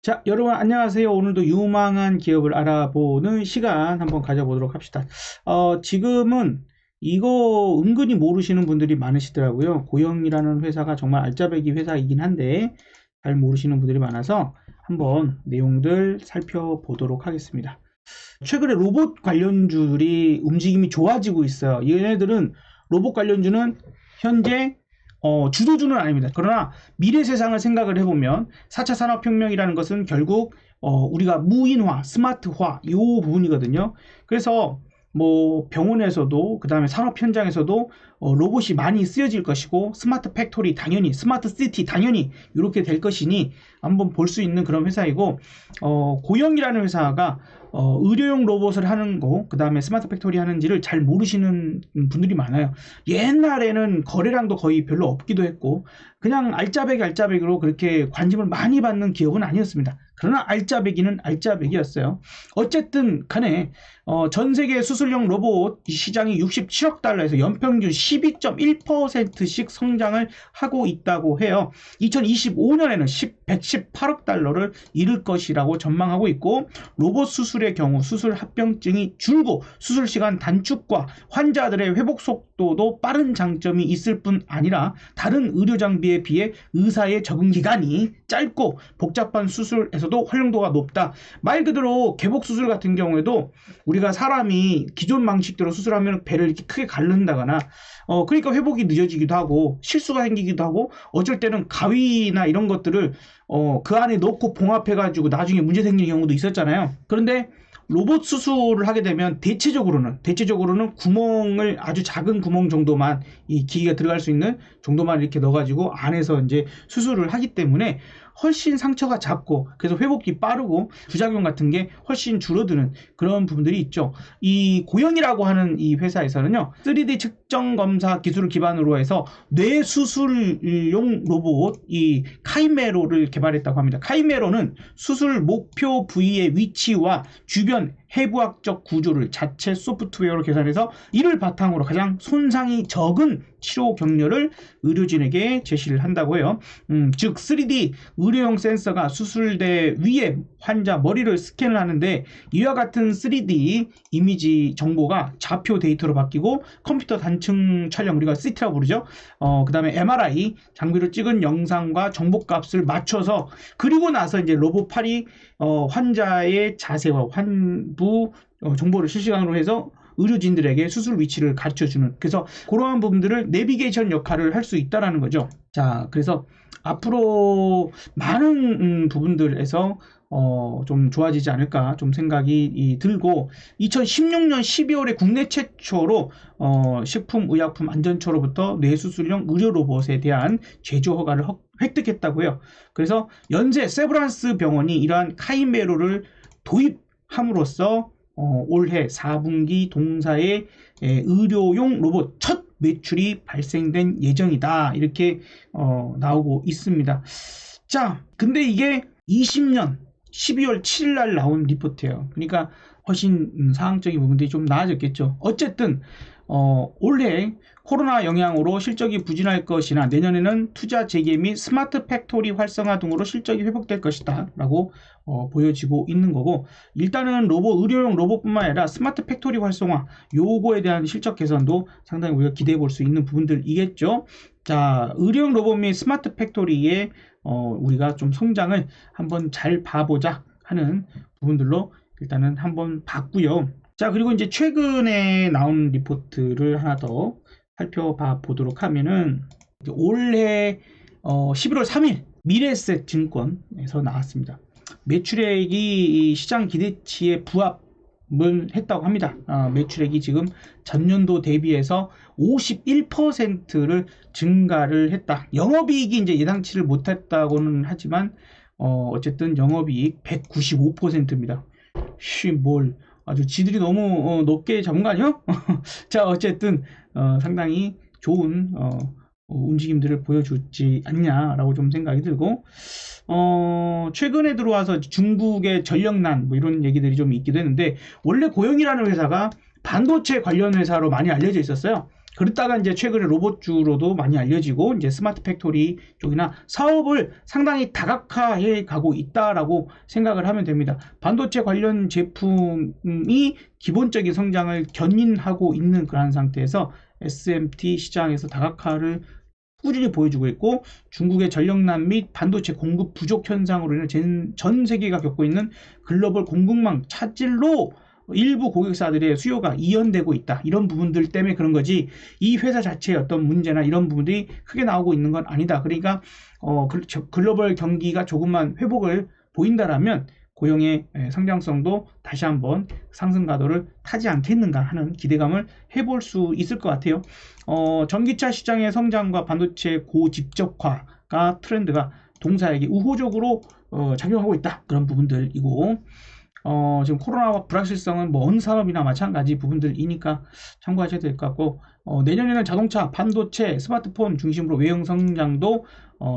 자, 여러분 안녕하세요. 오늘도 유망한 기업을 알아보는 시간 한번 가져보도록 합시다. 지금은 이거 은근히 모르시는 분들이 많으시더라고요. 고영이라는 회사가 정말 알짜배기 회사이긴 한데 잘 모르시는 분들이 많아서 한번 내용들 살펴보도록 하겠습니다. 최근에 로봇 관련주들이 움직임이 좋아지고 있어요. 얘네들은 로봇 관련주는 현재 주도주는 아닙니다. 그러나 미래 세상을 생각을 해보면 4차 산업혁명이라는 것은 결국 우리가 무인화, 스마트화 이 부분이거든요. 그래서 뭐 병원에서도 그 다음에 산업 현장에서도 로봇이 많이 쓰여질 것이고 스마트 팩토리 당연히 스마트 시티 당연히 이렇게 될 것이니 한번 볼 수 있는 그런 회사이고 고영이라는 회사가 의료용 로봇을 하는 거, 그 다음에 스마트 팩토리 하는지를 잘 모르시는 분들이 많아요. 옛날에는 거래량도 거의 별로 없기도 했고 그냥 알짜배기로 그렇게 관심을 많이 받는 기업은 아니었습니다. 그러나 알짜배기는 알짜배기였어요. 어쨌든 간에 전 세계 수술용 로봇 시장이 67억 달러에서 연평균 12.1%씩 성장을 하고 있다고 해요. 2025년에는 118억 달러를 이룰 것이라고 전망하고 있고 로봇 수술의 경우 수술 합병증이 줄고 수술 시간 단축과 환자들의 회복 속도도 빠른 장점이 있을 뿐 아니라 다른 의료 장비에 비해 의사의 적응 기간이 짧고 복잡한 수술에서도 활용도가 높다. 말 그대로 개복 수술 같은 경우에도 우리가 사람이 기존 방식대로 수술하면 배를 이렇게 크게 가른다거나 그러니까 회복이 늦어지기도 하고 실수가 생기기도 하고 어쩔 때는 가위나 이런 것들을 그 안에 넣고 봉합해가지고 나중에 문제 생기는 경우도 있었잖아요. 그런데 로봇 수술을 하게 되면 대체적으로는 구멍을 아주 작은 구멍 정도만 이 기기가 들어갈 수 있는 정도만 이렇게 넣어가지고 안에서 이제 수술을 하기 때문에 훨씬 상처가 작고 그래서 회복이 빠르고 부작용 같은 게 훨씬 줄어드는 그런 부분들이 있죠. 이 고영이라고 하는 이 회사에서는요 3D 측정 검사 기술을 기반으로 해서 뇌 수술용 로봇 이 카이메로를 개발했다고 합니다. 카이메로는 수술 목표 부위의 위치와 주변 해부학적 구조를 자체 소프트웨어로 계산해서 이를 바탕으로 가장 손상이 적은 치료 경로를 의료진에게 제시를 한다고 해요. 즉 3D 의료용 센서가 수술대 위에 환자 머리를 스캔을 하는데 이와 같은 3D 이미지 정보가 좌표 데이터로 바뀌고 컴퓨터 단층 촬영 우리가 CT라고 부르죠. 그 다음에 MRI 장비로 찍은 영상과 정보값을 맞춰서 그리고 나서 이제 로봇 팔이 환자의 자세와 환부 정보를 실시간으로 해서 의료진들에게 수술 위치를 가르쳐주는 그래서 그러한 부분들을 내비게이션 역할을 할 수 있다라는 거죠. 자, 그래서 앞으로 많은 부분들에서 좀 좋아지지 않을까 좀 생각이 들고 2016년 12월에 국내 최초로 식품의약품안전처로부터 뇌수술용 의료 로봇에 대한 제조 허가를 획득했다고요. 그래서 연세 세브란스 병원이 이러한 카이메로를 도입함으로써 올해 4분기 동사의 의료용 로봇 첫 매출이 발생된 예정이다. 이렇게 나오고 있습니다. 자, 근데 이게 20년 12월 7일 날 나온 리포트예요. 그러니까 훨씬 사항적인 부분들이 좀 나아졌겠죠. 어쨌든 올해 코로나 영향으로 실적이 부진할 것이나 내년에는 투자 재개 및 스마트 팩토리 활성화 등으로 실적이 회복될 것이다 라고 보여지고 있는 거고 일단은 의료용 로봇뿐만 아니라 스마트 팩토리 활성화 요거에 대한 실적 개선도 상당히 우리가 기대해 볼 수 있는 부분들이겠죠. 자, 의료용 로봇 및 스마트 팩토리의 우리가 좀 성장을 한번 잘 봐보자 하는 부분들로 일단은 한번 봤고요. 자, 그리고 이제 최근에 나온 리포트를 하나 더 살펴봐 보도록 하면은 올해 11월 3일 미래에셋 증권에서 나왔습니다. 매출액이 시장 기대치에 부합을 했다고 합니다. 매출액이 지금 전년도 대비해서 51%를 증가를 했다. 영업이익이 이제 예상치를 못했다고는 하지만 어쨌든 영업이익 195%입니다. 뭘 아주 지들이 너무 높게 잡은 거 아니요? 자, 어쨌든 상당히 좋은 움직임들을 보여주지 않냐라고 좀 생각이 들고 최근에 들어와서 중국의 전력난 뭐 이런 얘기들이 좀 있기도 했는데 원래 고영이라는 회사가 반도체 관련 회사로 많이 알려져 있었어요. 그러다가 이제 최근에 로봇주로도 많이 알려지고 이제 스마트 팩토리 쪽이나 사업을 상당히 다각화해 가고 있다라고 생각을 하면 됩니다. 반도체 관련 제품이 기본적인 성장을 견인하고 있는 그런 상태에서 SMT 시장에서 다각화를 꾸준히 보여주고 있고, 중국의 전력난 및 반도체 공급 부족 현상으로 인해 전 세계가 겪고 있는 글로벌 공급망 차질로 일부 고객사들의 수요가 이연되고 있다. 이런 부분들 때문에 그런 거지, 이 회사 자체의 어떤 문제나 이런 부분들이 크게 나오고 있는 건 아니다. 그러니까 글로벌 경기가 조금만 회복을 보인다라면 고용의 성장성도 다시 한번 상승 가도를 타지 않겠는가 하는 기대감을 해볼 수 있을 것 같아요. 전기차 시장의 성장과 반도체 고집적화가 트렌드가 동사에게 우호적으로 작용하고 있다. 그런 부분들이고, 지금 코로나와 불확실성은 뭐 어느 산업이나 마찬가지 부분들이니까 참고하셔야 될 것 같고, 내년에는 자동차, 반도체, 스마트폰 중심으로 외형 성장도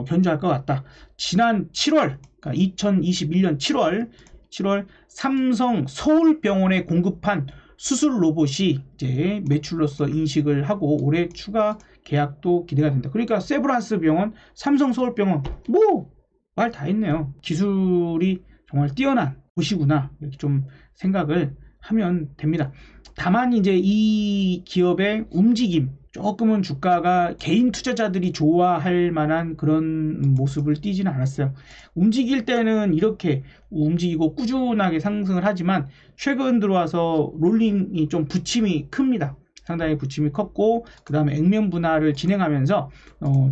견조할 것 같다. 지난 7월, 그러니까 2021년 7월 삼성 서울병원에 공급한 수술 로봇이 이제 매출로서 인식을 하고 올해 추가 계약도 기대가 된다. 그러니까 세브란스 병원, 삼성 서울병원, 뭐 말 다 했네요. 기술이 정말 뛰어난 곳이구나, 이렇게 좀 생각을 하면 됩니다. 다만 이제 이 기업의 움직임, 조금은 주가가 개인 투자자들이 좋아할 만한 그런 모습을 띄지는 않았어요. 움직일 때는 이렇게 움직이고 꾸준하게 상승을 하지만 최근 들어와서 롤링이 좀 부침이 큽니다. 상당히 부침이 컸고, 그 다음에 액면 분할을 진행하면서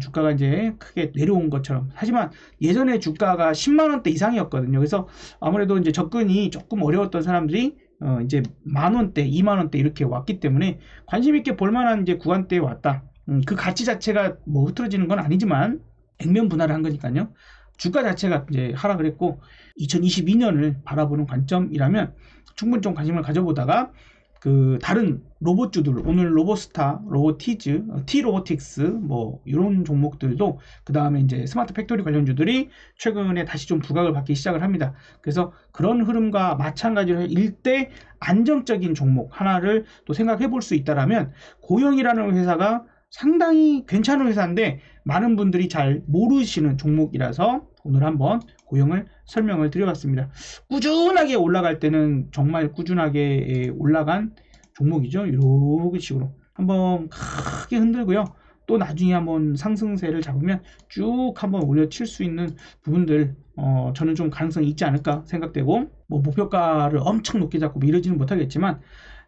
주가가 이제 크게 내려온 것처럼. 하지만 예전에 주가가 10만원대 이상이었거든요. 그래서 아무래도 이제 접근이 조금 어려웠던 사람들이 이제 만원대, 2만원대 이렇게 왔기 때문에 관심 있게 볼만한 이제 구간대에 왔다. 그 가치 자체가 뭐 흐트러지는 건 아니지만 액면 분할을 한 거니까요. 주가 자체가 이제 하락을 했고, 2022년을 바라보는 관점이라면 충분히 좀 관심을 가져보다가 그 다른 로봇주들, 오늘 로봇스타, 로보티즈, T로보틱스 뭐 이런 종목들도, 그 다음에 이제 스마트 팩토리 관련주들이 최근에 다시 좀 부각을 받기 시작을 합니다. 그래서 그런 흐름과 마찬가지로 일대 안정적인 종목 하나를 또 생각해 볼 수 있다라면, 고영이라는 회사가 상당히 괜찮은 회사인데 많은 분들이 잘 모르시는 종목이라서 오늘 한번 고영을 설명을 드려봤습니다. 꾸준하게 올라갈 때는 정말 꾸준하게 올라간 종목이죠. 이런 식으로 한번 크게 흔들고요. 또 나중에 한번 상승세를 잡으면 쭉 한번 올려칠 수 있는 부분들, 저는 좀 가능성이 있지 않을까 생각되고, 뭐 목표가를 엄청 높게 잡고 이러지는 못하겠지만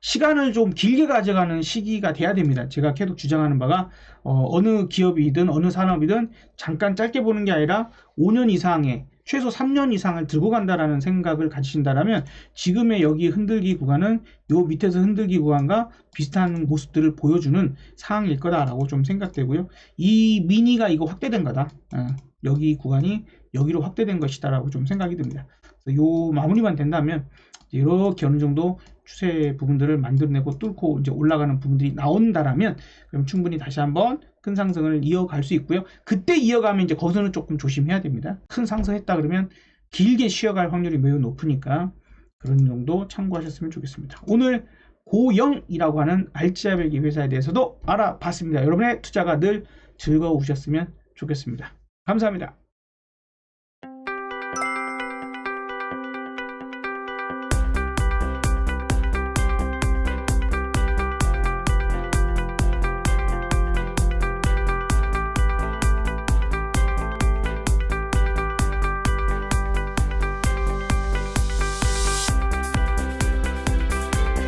시간을 좀 길게 가져가는 시기가 돼야 됩니다. 제가 계속 주장하는 바가 어느 기업이든 어느 산업이든 잠깐 짧게 보는 게 아니라 5년 이상의, 최소 3년 이상을 들고 간다라는 생각을 가지신다라면 지금의 여기 흔들기 구간은 요 밑에서 흔들기 구간과 비슷한 모습들을 보여주는 상황일 거다라고 좀 생각되고요. 이 미니가 이거 확대된 거다. 여기 구간이 여기로 확대된 것이다라고 좀 생각이 듭니다. 요 마무리만 된다면 이렇게 어느 정도 추세 부분들을 만들어내고 뚫고 이제 올라가는 부분들이 나온다라면, 그럼 충분히 다시 한번 큰 상승을 이어갈 수 있고요. 그때 이어가면 이제 거기서는 조금 조심해야 됩니다. 큰 상승했다 그러면 길게 쉬어갈 확률이 매우 높으니까 그런 정도 참고하셨으면 좋겠습니다. 오늘 고영이라고 하는 알짜배기 회사에 대해서도 알아봤습니다. 여러분의 투자가 늘 즐거우셨으면 좋겠습니다. 감사합니다.